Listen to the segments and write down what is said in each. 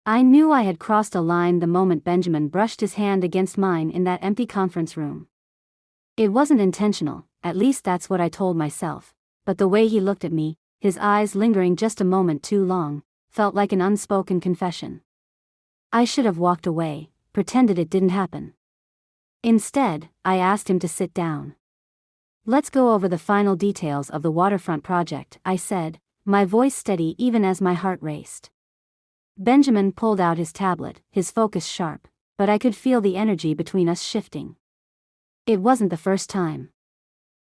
I knew I had crossed a line the moment Benjamin brushed his hand against mine in that empty conference room. It wasn't intentional, at least that's what I told myself, but the way he looked at me, his eyes lingering just a moment too long, felt like an unspoken confession. I should have walked away, pretended it didn't happen. Instead, I asked him to sit down. "Let's go over the final details of the waterfront project," I said, my voice steady even as my heart raced. Benjamin pulled out his tablet, his focus sharp, but I could feel the energy between us shifting. It wasn't the first time.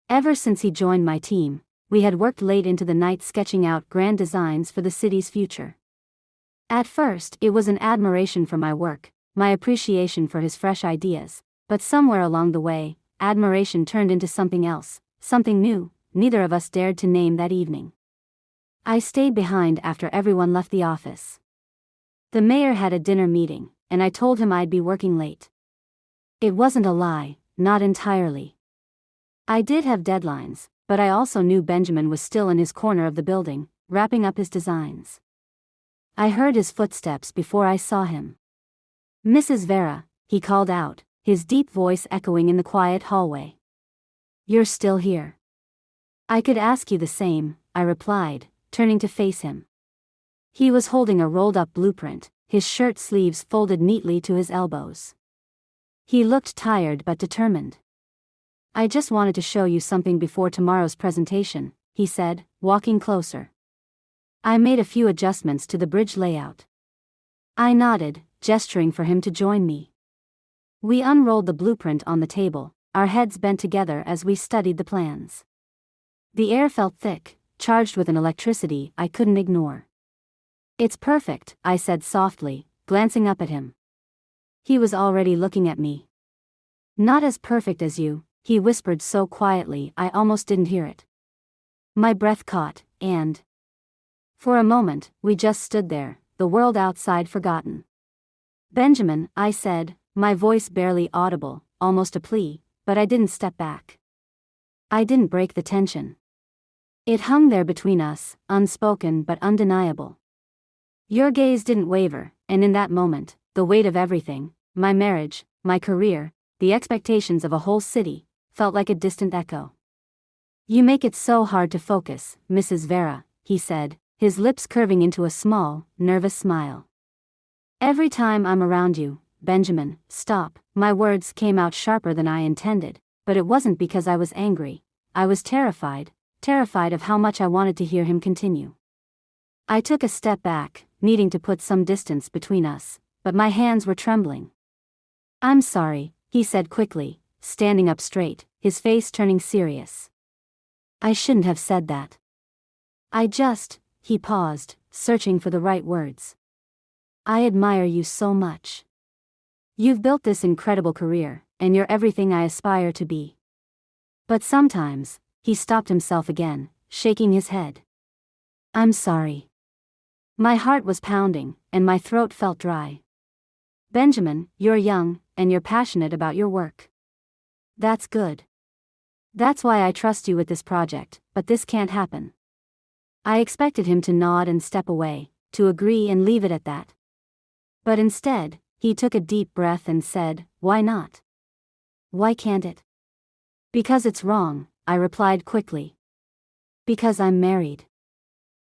Ever since he joined my team, we had worked late into the night sketching out grand designs for the city's future. At first, it was an admiration for my work, my appreciation for his fresh ideas, but somewhere along the way, admiration turned into something else, something new, neither of us dared to name that evening. I stayed behind after everyone left the office. The mayor had a dinner meeting, and I told him I'd be working late. It wasn't a lie, not entirely. I did have deadlines, but I also knew Benjamin was still in his corner of the building, wrapping up his designs. I heard his footsteps before I saw him. "Mrs. Vera," he called out, his deep voice echoing in the quiet hallway. "You're still here." "I could ask you the same," I replied, turning to face him. He was holding a rolled-up blueprint, his shirt sleeves folded neatly to his elbows. He looked tired but determined. "I just wanted to show you something before tomorrow's presentation," he said, walking closer. "I made a few adjustments to the bridge layout." I nodded, gesturing for him to join me. We unrolled the blueprint on the table, our heads bent together as we studied the plans. The air felt thick, charged with an electricity I couldn't ignore. "It's perfect," I said softly, glancing up at him. He was already looking at me. "Not as perfect as you," he whispered so quietly I almost didn't hear it. My breath caught, and for a moment, we just stood there, the world outside forgotten. "Benjamin," I said, my voice barely audible, almost a plea, but I didn't step back. I didn't break the tension. It hung there between us, unspoken but undeniable. Your gaze didn't waver, and in that moment, the weight of everything, my marriage, my career, the expectations of a whole city, felt like a distant echo. "You make it so hard to focus, Mrs. Vera," he said, his lips curving into a small, nervous smile. "Every time I'm around you, Benjamin." "Stop." My words came out sharper than I intended, but it wasn't because I was angry. I was terrified of how much I wanted to hear him continue. I took a step back, needing to put some distance between us, but my hands were trembling. "I'm sorry," he said quickly, standing up straight, his face turning serious. "I shouldn't have said that. He paused, searching for the right words. "I admire you so much. You've built this incredible career, and you're everything I aspire to be. But sometimes," he stopped himself again, shaking his head. "I'm sorry." My heart was pounding, and my throat felt dry. "Benjamin, you're young, and you're passionate about your work. That's good. That's why I trust you with this project, but this can't happen." I expected him to nod and step away, to agree and leave it at that. But instead, he took a deep breath and said, "Why not? Why can't it?" "Because it's wrong," I replied quickly. "Because I'm married.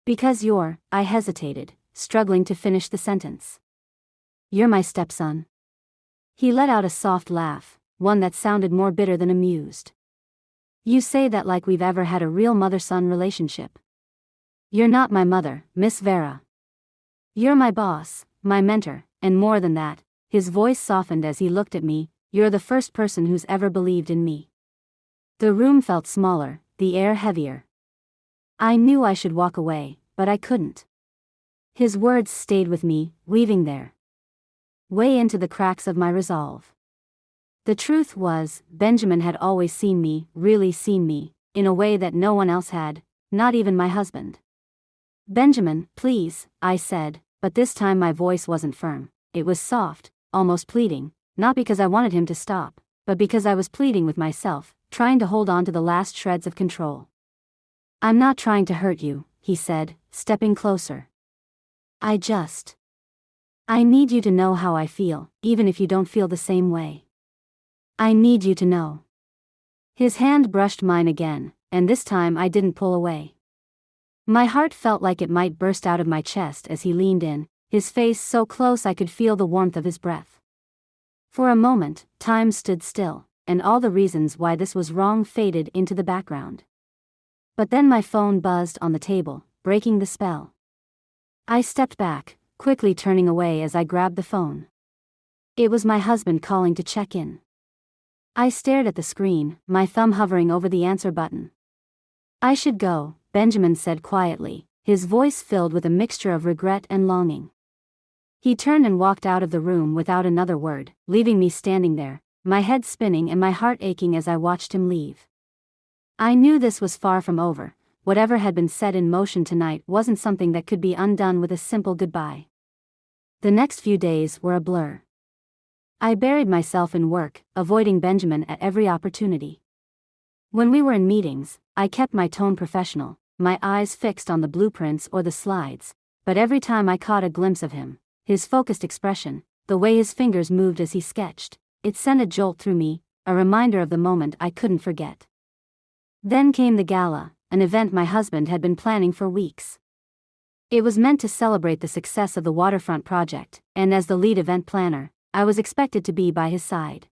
Because you're," I hesitated, struggling to finish the sentence. "You're my stepson." He let out a soft laugh, one that sounded more bitter than amused. "You say that like we've ever had a real mother-son relationship. You're not my mother, Miss Vera. You're my boss, my mentor, and more than that," his voice softened as he looked at me, "you're the first person who's ever believed in me." The room felt smaller, the air heavier. I knew I should walk away, but I couldn't. His words stayed with me, weaving their way into the cracks of my resolve. The truth was, Benjamin had always seen me, really seen me, in a way that no one else had, not even my husband. "Benjamin, please," I said, but this time my voice wasn't firm. It was soft, almost pleading, not because I wanted him to stop, but because I was pleading with myself, trying to hold on to the last shreds of control. "I'm not trying to hurt you," he said, stepping closer. I just I need you to know how I feel, even if you don't feel the same way. I need you to know. His hand brushed mine again, and this time I didn't pull away. My heart felt like it might burst out of my chest as he leaned in, his face so close I could feel the warmth of his breath. For a moment, time stood still, and all the reasons why this was wrong faded into the background. But then my phone buzzed on the table, breaking the spell. I stepped back, quickly turning away as I grabbed the phone. It was my husband calling to check in. I stared at the screen, my thumb hovering over the answer button. I should go, Benjamin said quietly, his voice filled with a mixture of regret and longing. He turned and walked out of the room without another word, leaving me standing there, my head spinning and my heart aching as I watched him leave. I knew this was far from over. Whatever had been set in motion tonight wasn't something that could be undone with a simple goodbye. The next few days were a blur. I buried myself in work, avoiding Benjamin at every opportunity. When we were in meetings, I kept my tone professional, my eyes fixed on the blueprints or the slides, but every time I caught a glimpse of him, his focused expression, the way his fingers moved as he sketched, it sent a jolt through me, a reminder of the moment I couldn't forget. Then came the gala, an event my husband had been planning for weeks. It was meant to celebrate the success of the waterfront project, and as the lead event planner, I was expected to be by his side.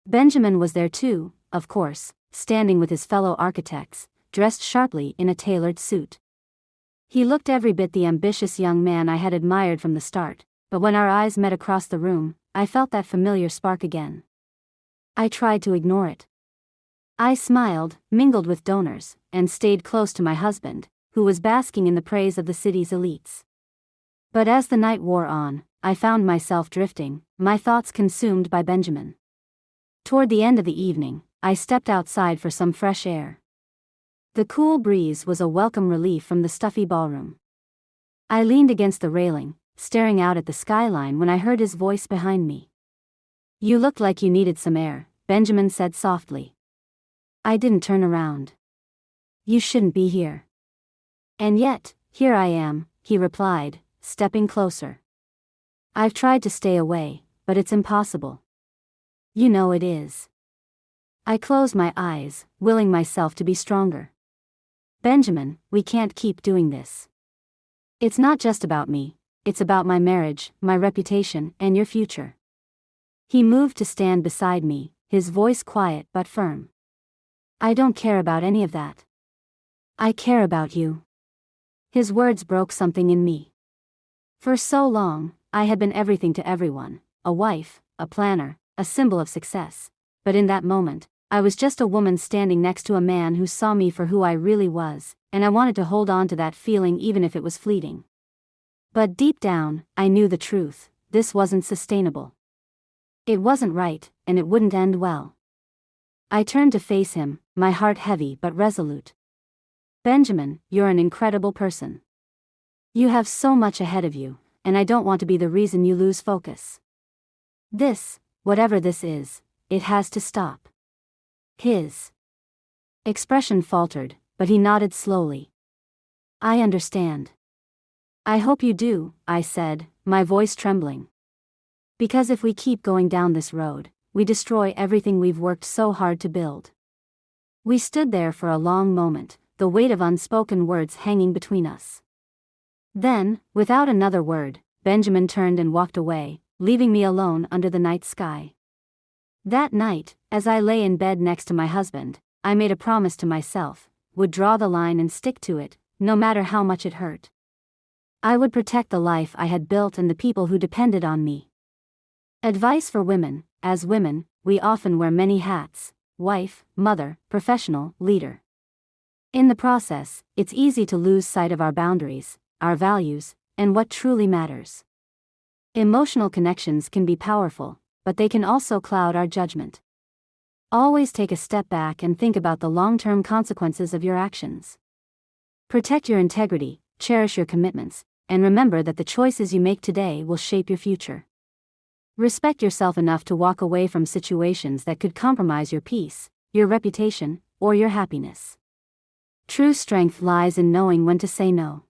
Benjamin was there too, of course, standing with his fellow architects, dressed sharply in a tailored suit. He looked every bit the ambitious young man I had admired from the start, but when our eyes met across the room, I felt that familiar spark again. I tried to ignore it. I smiled, mingled with donors, and stayed close to my husband, who was basking in the praise of the city's elites. But as the night wore on, I found myself drifting, my thoughts consumed by Benjamin. Toward the end of the evening, I stepped outside for some fresh air. The cool breeze was a welcome relief from the stuffy ballroom. I leaned against the railing, staring out at the skyline when I heard his voice behind me. "You looked like you needed some air," Benjamin said softly. I didn't turn around. "You shouldn't be here." "And yet, here I am," he replied, stepping closer. "I've tried to stay away, but it's impossible." "You know it is." I closed my eyes, willing myself to be stronger. "Benjamin, we can't keep doing this. It's not just about me, it's about my marriage, my reputation, and your future." He moved to stand beside me, his voice quiet but firm. "I don't care about any of that. I care about you." His words broke something in me. For so long, I had been everything to everyone, a wife, a planner, a symbol of success, but in that moment, I was just a woman standing next to a man who saw me for who I really was, and I wanted to hold on to that feeling even if it was fleeting. But deep down, I knew the truth: this wasn't sustainable. It wasn't right, and it wouldn't end well. I turned to face him, my heart heavy but resolute. "Benjamin, you're an incredible person. You have so much ahead of you, and I don't want to be the reason you lose focus. This, whatever this is, it has to stop." His expression faltered, but he nodded slowly. "I understand." "I hope you do," I said, my voice trembling. "Because if we keep going down this road, we destroy everything we've worked so hard to build." We stood there for a long moment, the weight of unspoken words hanging between us. Then, without another word, Benjamin turned and walked away, leaving me alone under the night sky. That night, as I lay in bed next to my husband, I made a promise to myself, would draw the line and stick to it, no matter how much it hurt. I would protect the life I had built and the people who depended on me. Advice for women: as women, we often wear many hats: wife, mother, professional, leader. In the process, it's easy to lose sight of our boundaries, our values, and what truly matters. Emotional connections can be powerful, but they can also cloud our judgment. Always take a step back and think about the long-term consequences of your actions. Protect your integrity, cherish your commitments, and remember that the choices you make today will shape your future. Respect yourself enough to walk away from situations that could compromise your peace, your reputation, or your happiness. True strength lies in knowing when to say no.